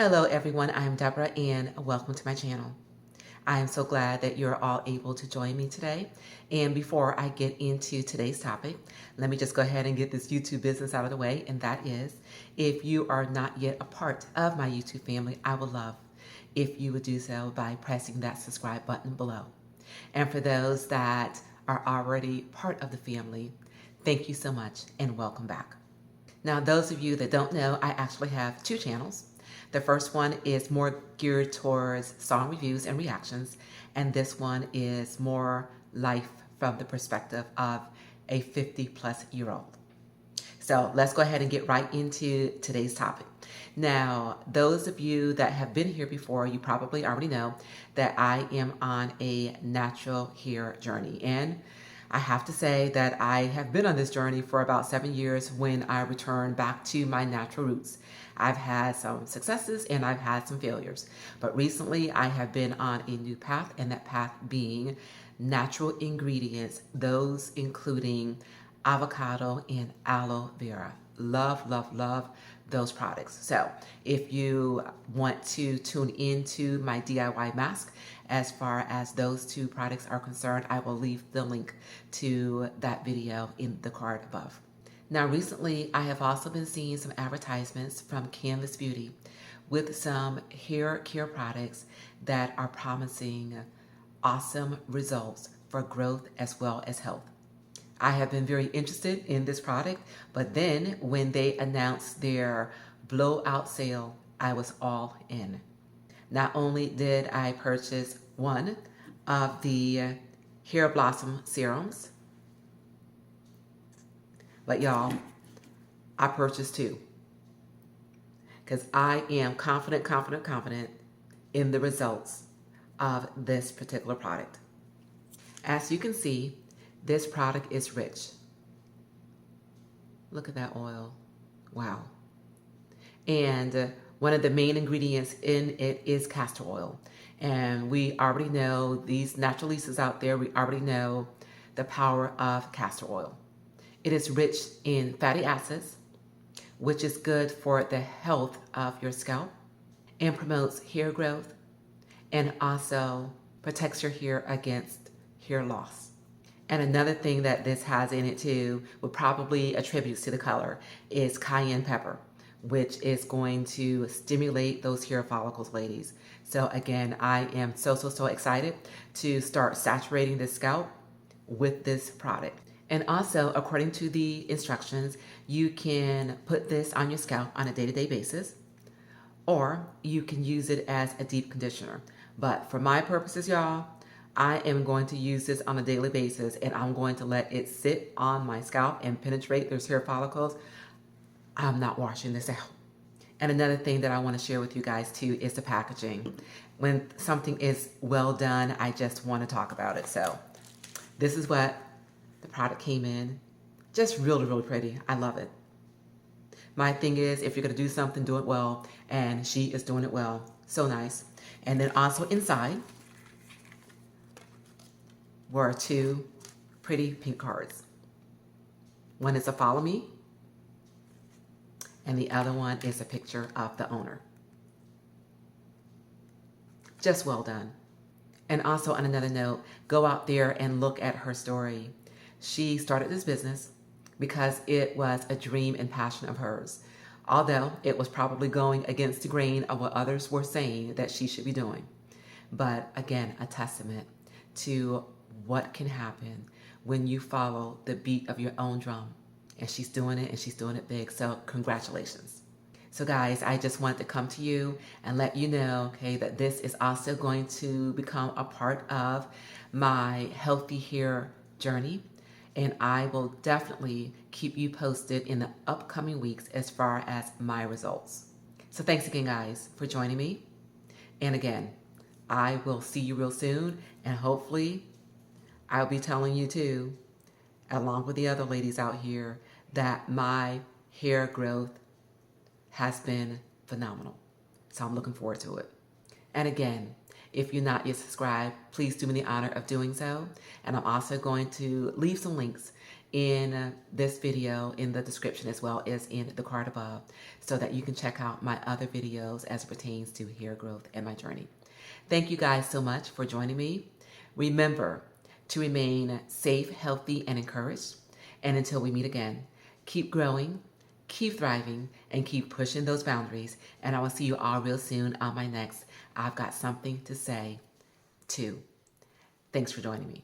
Hello everyone, I'm Deborah and welcome to my channel. I am so glad that you're all able to join me today. And before I get into today's topic, let me just go ahead and get this YouTube business out of the way. And that is, if you are not yet a part of my YouTube family, I would love if you would do so by pressing that subscribe button below. And for those that are already part of the family, thank you so much and welcome back. Now, those of you that don't know, I actually have two channels. The first one is more geared towards song reviews and reactions, and this one is more life from the perspective of a 50-plus-year-old. So let's go ahead and get right into today's topic. Now, those of you that have been here before, you probably already know that I am on a natural hair journey. And I have to say that I have been on this journey for about 7 years when I returned back to my natural roots. I've had some successes and I've had some failures. But recently I have been on a new path, and that path being natural ingredients, those including avocado and aloe vera. Love, love, love those products. So if you want to tune into my DIY mask, as far as those two products are concerned, I will leave the link to that video in the card above. Now, recently, I have also been seeing some advertisements from Canvas Beauty with some hair care products that are promising awesome results for growth as well as health. I have been very interested in this product, but then when they announced their blowout sale, I was all in. Not only did I purchase one of the Hair Blossom serums, but y'all, I purchased two because I am confident in the results of this particular product. As you can see, this product is rich. Look at that oil. Wow. And one of the main ingredients in it is castor oil. And we already know, these naturalistas out there, we already know the power of castor oil. It is rich in fatty acids, which is good for the health of your scalp and promotes hair growth and also protects your hair against hair loss. And another thing that this has in it too, would probably attributes to the color, is cayenne pepper, which is going to stimulate those hair follicles, ladies. So again, I am so excited to start saturating the scalp with this product. And also, according to the instructions, you can put this on your scalp on a day-to-day basis, or you can use it as a deep conditioner. But for my purposes, y'all, I am going to use this on a daily basis, and I'm going to let it sit on my scalp and penetrate those hair follicles. I'm not washing this out. And another thing that I want to share with you guys too is the packaging. When something is well done, I just want to talk about it. So this is what the product came in. Just really pretty. I love it. My thing is, if you're going to do something, do it well. And she is doing it well. So nice. And then also inside were two pretty pink cards. One is a follow me, and the other one is a picture of the owner. Just well done. And also on another note, go out there and look at her story. She started this business because it was a dream and passion of hers, although it was probably going against the grain of what others were saying that she should be doing. But again, a testament to what can happen when you follow the beat of your own drum. And she's doing it, and she's doing it big. So congratulations. So guys, I just wanted to come to you and let you know, okay, that this is also going to become a part of my healthy hair journey. And I will definitely keep you posted in the upcoming weeks as far as my results. So thanks again, guys, for joining me. And again, I will see you real soon, and hopefully I'll be telling you too, along with the other ladies out here, that my hair growth has been phenomenal. So I'm looking forward to it. And again, if you're not yet subscribed, please do me the honor of doing so. And I'm also going to leave some links in this video in the description as well as in the card above so that you can check out my other videos as it pertains to hair growth and my journey. Thank you guys so much for joining me. Remember to remain safe, healthy, and encouraged. And until we meet again, keep growing, keep thriving, and keep pushing those boundaries. And I will see you all real soon on my next I've Got Something to Say too. Thanks for joining me.